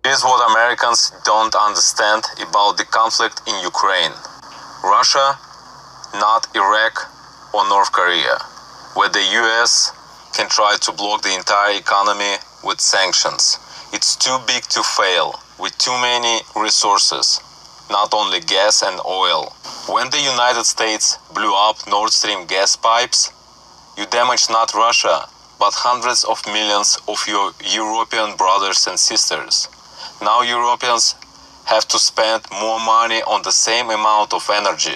Here's what Americans don't understand about the conflict in Ukraine. Russia, not Iraq or North Korea, where the US can try to block the entire economy with sanctions. It's too big to fail, with too many resources, not only gas and oil. When the United States blew up Nord Stream gas pipes, you damaged not Russia, but hundreds of millions of your European brothers and sisters. Now Europeans have to spend more money on the same amount of energy,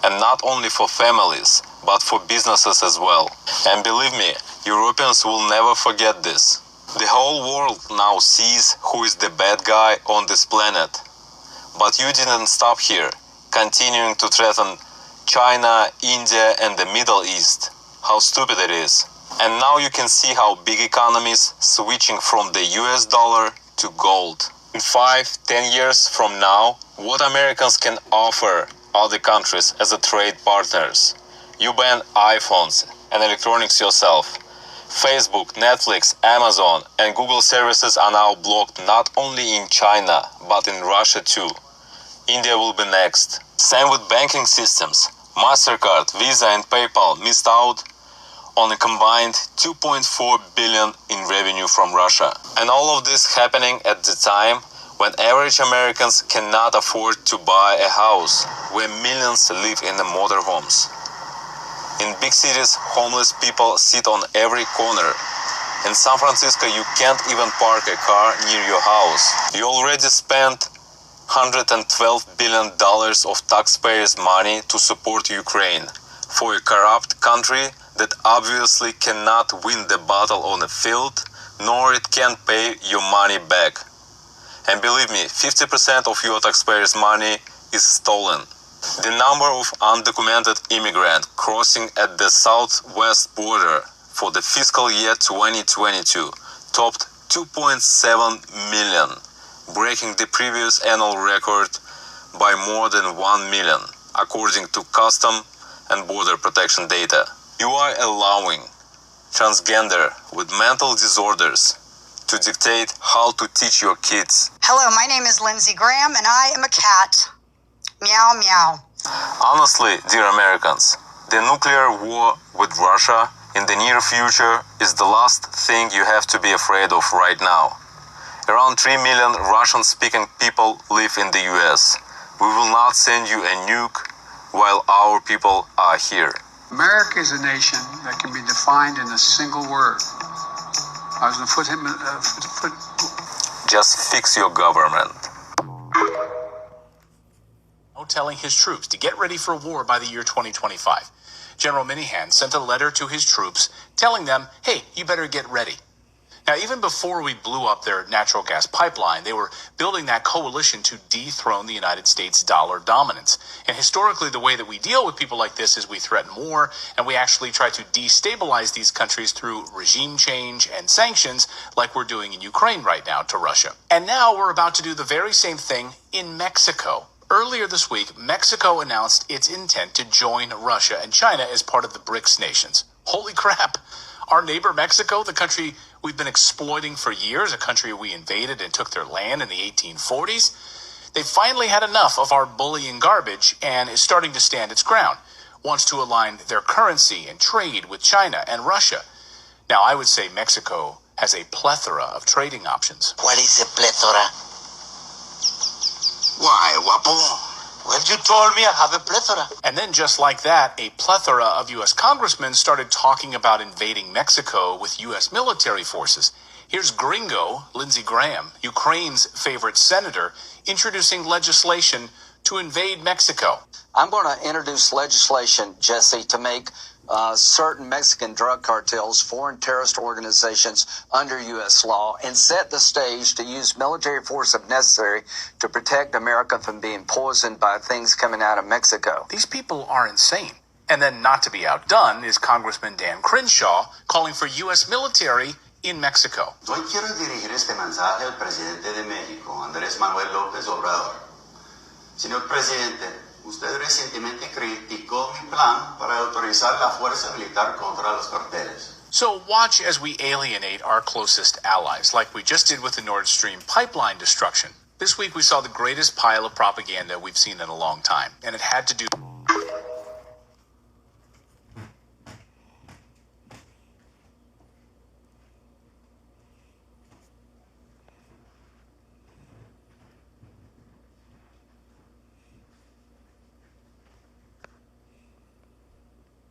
and not only for families, but for businesses as well. And believe me, Europeans will never forget this. The whole world now sees who is the bad guy on this planet. But you didn't stop here, continuing to threaten China, India, and the Middle East. How stupid it is. And now you can see how big economies switching from the US dollar to gold. In 5-10 years from now, what Americans can offer other countries as a trade partners? You ban iPhones and electronics yourself. Facebook, Netflix, Amazon, and Google services are now blocked not only in China, but in Russia too. India will be next. Same with banking systems. MasterCard, Visa, and PayPal missed out on a combined $2.4 billion in revenue from Russia. And all of this happening at the time when average Americans cannot afford to buy a house, where millions live in the motorhomes. In big cities, homeless people sit on every corner. In San Francisco, you can't even park a car near your house. You already spent $112 billion of taxpayers' money to support Ukraine, for a corrupt country that obviously cannot win the battle on the field, nor it can pay your money back. And believe me, 50% of your taxpayers' money is stolen. The number of undocumented immigrants crossing at the southwest border for the fiscal year 2022 topped 2.7 million, breaking the previous annual record by more than 1 million, according to Custom and Border Protection data. You are allowing transgender with mental disorders to dictate how to teach your kids. Hello, my name is Lindsey Graham, and I am a cat. Meow, meow. Honestly, dear Americans, the nuclear war with Russia in the near future is the last thing you have to be afraid of right now. Around 3 million Russian-speaking people live in the US. We will not send you a nuke while our people are here. America is a nation that can be defined in a single word. I was going to Just fix your government. Telling his troops to get ready for war by the year 2025. General Minihan sent a letter to his troops telling them, hey, you better get ready. Now, even before we blew up their natural gas pipeline, they were building that coalition to dethrone the United States dollar dominance. And historically, the way that we deal with people like this is we threaten war, and we actually try to destabilize these countries through regime change and sanctions, like we're doing in Ukraine right now to Russia. And now we're about to do the very same thing in Mexico. Earlier this week, Mexico announced its intent to join Russia and China as part of the BRICS nations. Holy crap! Our neighbor Mexico, the country we've been exploiting for years, a country we invaded and took their land in the 1840s, they finally had enough of our bullying garbage and is starting to stand its ground, wants to align their currency and trade with China and Russia. Now, I would say Mexico has a plethora of trading options. What is a plethora? Why, Wapo? Well, you told me I have a plethora. And then just like that, a plethora of U.S. congressmen started talking about invading Mexico with U.S. military forces. Here's Gringo, Lindsey Graham, Ukraine's favorite senator, introducing legislation to invade Mexico. I'm going to introduce legislation, Jesse, to make certain Mexican drug cartels, foreign terrorist organizations under U.S. law, and set the stage to use military force if necessary to protect America from being poisoned by things coming out of Mexico. These people are insane. And then, not to be outdone, is Congressman Dan Crenshaw calling for U.S. military in Mexico. Hoy quiero dirigir este mensaje al presidente de México, Andrés Manuel López Obrador. Señor presidente, usted recientemente criticó mi plan para autorizar la fuerza militar contra los carteles. So watch as we alienate our closest allies, like we just did with the Nord Stream pipeline destruction. This week we saw the greatest pile of propaganda we've seen in a long time, and it had to do